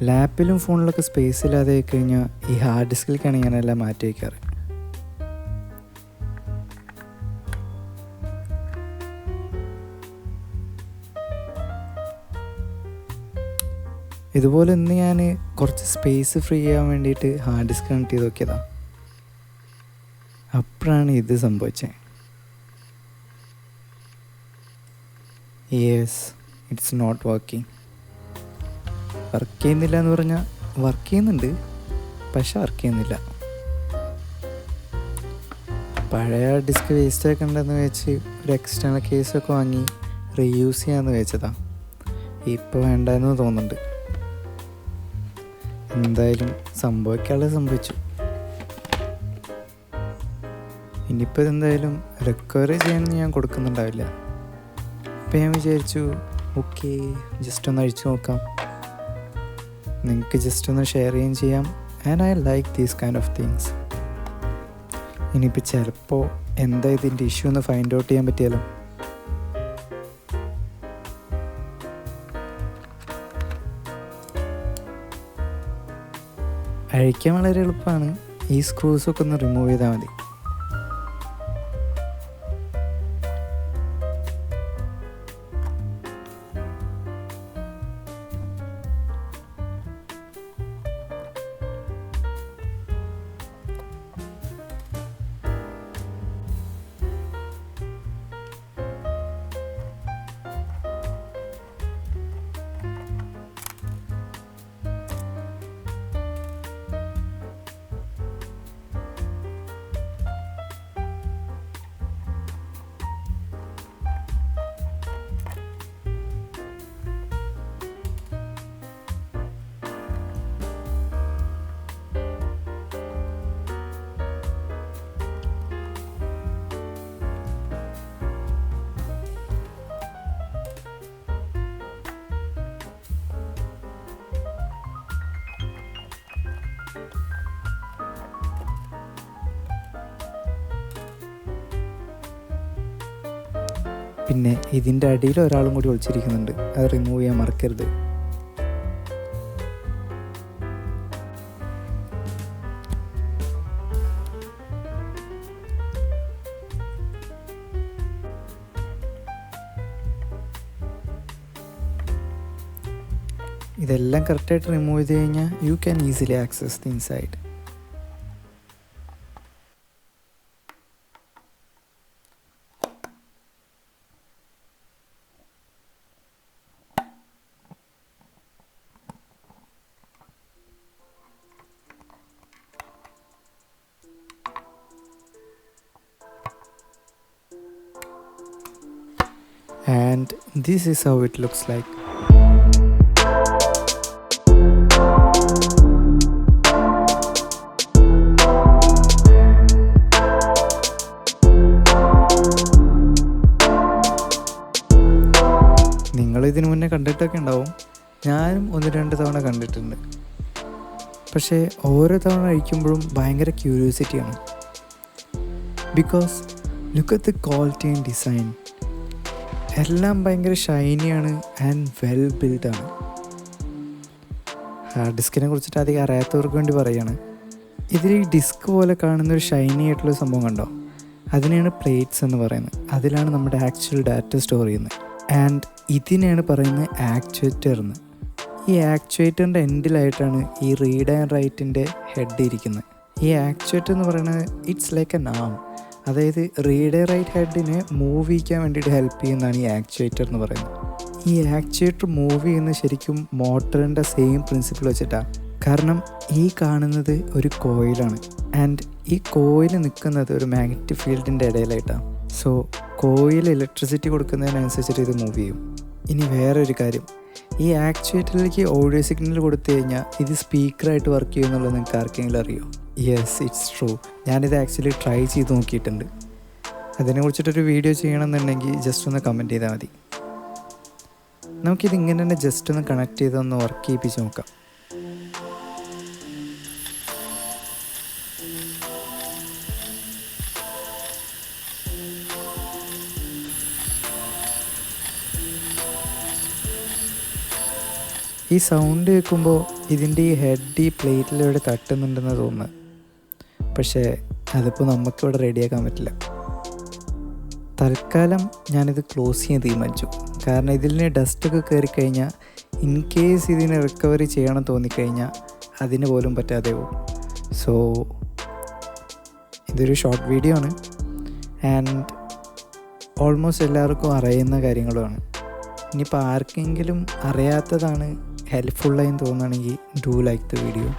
ലാപ്പിലും ഫോണിലൊക്കെ സ്പേസ് ഇല്ലാതെ കഴിഞ്ഞാൽ ഈ ഹാർഡ് ഡിസ്കിലേക്കാണ് ഞാനെല്ലാം മാറ്റി വയ്ക്കാറ്. ഇതുപോലെ ഇന്ന് ഞാൻ കുറച്ച് സ്പേസ് ഫ്രീ ചെയ്യാൻ വേണ്ടിയിട്ട് ഹാർഡ് ഡിസ്ക് കണക്ട് ചെയ്ത് നോക്കിയതാണ്. അപ്പോഴാണ് ഇത് സംഭവിച്ചത്. Yes, it's not working. Work ചെയ്യുന്നില്ല എന്ന് പറഞ്ഞാൽ വർക്ക് ചെയ്യുന്നുണ്ട്, പക്ഷെ വർക്ക് ചെയ്യുന്നില്ല. പഴയ ഡിസ്ക് വേസ്റ്റ് ആക്കണ്ടെന്ന് വെച്ച് ഒരു എക്സ്റ്റേണൽ കേസൊക്കെ വാങ്ങി റീയൂസ് ചെയ്യാമെന്ന് വെച്ചതാണ്. ഇപ്പോൾ വേണ്ടെന്ന് തോന്നുന്നുണ്ട്. എന്തായാലും സംഭവിക്കാനുള്ളത് സംഭവിച്ചു. ഇനിയിപ്പോൾ ഇതെന്തായാലും റിക്കവറി ചെയ്യാനൊന്നും ഞാൻ കൊടുക്കുന്നുണ്ടാവില്ല. അപ്പോൾ ഞാൻ വിചാരിച്ചു ഓക്കെ, ജസ്റ്റ് ഒന്ന് അഴിച്ചു നോക്കാം, നിങ്ങൾക്ക് ജസ്റ്റ് ഒന്ന് ഷെയർ ചെയ്യുകയും ചെയ്യാം. And I like these kind of things. ഇനിയിപ്പോൾ ചിലപ്പോൾ എന്താ ഇതിൻ്റെ ഇഷ്യൂ എന്ന് ഫൈൻഡ് ഔട്ട് ചെയ്യാൻ പറ്റിയാലോ. അഴിക്കാൻ വളരെ എളുപ്പമാണ്. ഈ സ്ക്രൂസൊക്കെ ഒന്ന് റിമൂവ് ചെയ്താൽ മതി. പിന്നെ ഇതിൻ്റെ അടിയിൽ ഒരാളും കൂടി ഒളിച്ചിരിക്കുന്നുണ്ട്, അത് റിമൂവ് ചെയ്യാൻ മറക്കരുത്. ഇതെല്ലാം കറക്റ്റായിട്ട് റിമൂവ് ചെയ്ത് കഴിഞ്ഞാൽ you can easily access the inside. And this is how it looks like. നിങ്ങളിതിനു മുന്നേ കണ്ടിട്ടൊക്കെ ഉണ്ടാവും. ഞാനും 1-2 തവണ കണ്ടിട്ടുണ്ട്. പക്ഷേ ഓരോ തവണ കഴിക്കുമ്പോഴും ഭയങ്കര ക്യൂരിയോസിറ്റിയാണ്. Because look at the quality and design. എല്ലാം ഭയങ്കര ഷൈനിയാണ് ആൻഡ് വെൽ ബിൽഡാണ്. ഹാർഡ് ഡിസ്കിനെ കുറിച്ചിട്ട് അധികം അറിയാത്തവർക്ക് വേണ്ടി പറയുകയാണ്. ഇതിൽ ഈ ഡിസ്ക് പോലെ കാണുന്നൊരു ഷൈനി ആയിട്ടുള്ള സംഭവം കണ്ടോ, അതിനെയാണ് പ്ലേറ്റ്സ് എന്ന് പറയുന്നത്. അതിലാണ് നമ്മുടെ ആക്ച്വൽ ഡാറ്റ സ്റ്റോർ ചെയ്യുന്നത്. ആൻഡ് ഇതിനെയാണ് പറയുന്നത് ആക്ച്വേറ്റർ എന്ന്. ഈ ആക്ച്വേറ്ററിൻ്റെ എൻഡിലായിട്ടാണ് ഈ റീഡ് ആൻഡ് റൈറ്റിൻ്റെ ഹെഡ് ഇരിക്കുന്നത്. ഈ ആക്ച്വേറ്റർ എന്ന് പറയുന്നത് ഇറ്റ്സ് ലൈക്ക് എൻ ആം. അതായത് റീഡ് റൈറ്റ് ഹെഡിനെ മൂവ് ചെയ്യിക്കാൻ വേണ്ടിയിട്ട് ഹെൽപ്പ് ചെയ്യുന്നതാണ് ഈ ആക്ച്വേറ്റർ എന്ന് പറയുന്നത്. ഈ ആക്ച്വേറ്റർ മൂവ് ചെയ്യുന്നത് ശരിക്കും മോട്ടറിൻ്റെ സെയിം പ്രിൻസിപ്പിൾ വെച്ചിട്ടാണ്. കാരണം ഈ കാണുന്നത് ഒരു കോയിലാണ് ആൻഡ് ഈ കോയിൽ നിൽക്കുന്നത് ഒരു മാഗ്നറ്റിക് ഫീൽഡിൻ്റെ ഇടയിലായിട്ടാണ്. സോ കോയിൽ ഇലക്ട്രിസിറ്റി കൊടുക്കുന്നതിനനുസരിച്ചിട്ട് ഇത് മൂവ് ചെയ്യും. ഇനി വേറെ ഒരു കാര്യം, ഈ ആക്ച്വേറ്ററിലേക്ക് ഓഡിയോ സിഗ്നൽ കൊടുത്തു കഴിഞ്ഞാൽ ഇത് സ്പീക്കറായിട്ട് വർക്ക് ചെയ്യുമെന്നുള്ളത് നിങ്ങൾക്ക് ആർക്കെങ്കിലും അറിയോ? Yes, it's true. ഞാനിത് ആക്ച്വലി ട്രൈ ചെയ്ത് നോക്കിയിട്ടുണ്ട്. അതിനെക്കുറിച്ചിട്ടൊരു വീഡിയോ ചെയ്യണമെന്നുണ്ടെങ്കിൽ ജസ്റ്റ് ഒന്ന് കമൻറ്റ് ചെയ്താൽ മതി. നമുക്കിത് ഇങ്ങനെ തന്നെ ജസ്റ്റ് ഒന്ന് കണക്ട് ചെയ്തൊന്ന് വർക്ക് ചെയ്യിപ്പിച്ച് നോക്കാം. ഈ സൗണ്ട് കേൾക്കുമ്പോൾ ഇതിൻ്റെ ഈ ഹെഡ് ഈ പ്ലേറ്റിലൂടെ തട്ടുന്നുണ്ടെന്ന് തോന്നുന്നത്. പക്ഷേ അതിപ്പോൾ നമുക്കിവിടെ റെഡിയാക്കാൻ പറ്റില്ല. തൽക്കാലം ഞാനിത് ക്ലോസ് ചെയ്യാൻ തീരുമാനിച്ചു. കാരണം ഇതിന് ഡസ്റ്റൊക്കെ കയറിക്കഴിഞ്ഞാൽ ഇൻ കേസ് ഇതിനെ റിക്കവറി ചെയ്യണം തോന്നിക്കഴിഞ്ഞാൽ അതിന് പോലും പറ്റാതെ പോകും. സോ ഇതൊരു ഷോർട്ട് വീഡിയോ ആണ് ആൻഡ് ഓൾമോസ്റ്റ് എല്ലാവർക്കും അറിയുന്ന കാര്യങ്ങളുമാണ്. ഇനിയിപ്പോൾ ആർക്കെങ്കിലും അറിയാത്തതാണ് ഹെൽപ്ഫുള്ളായി തോന്നുകയാണെങ്കിൽ ഡു ലൈക്ക് ദ വീഡിയോ.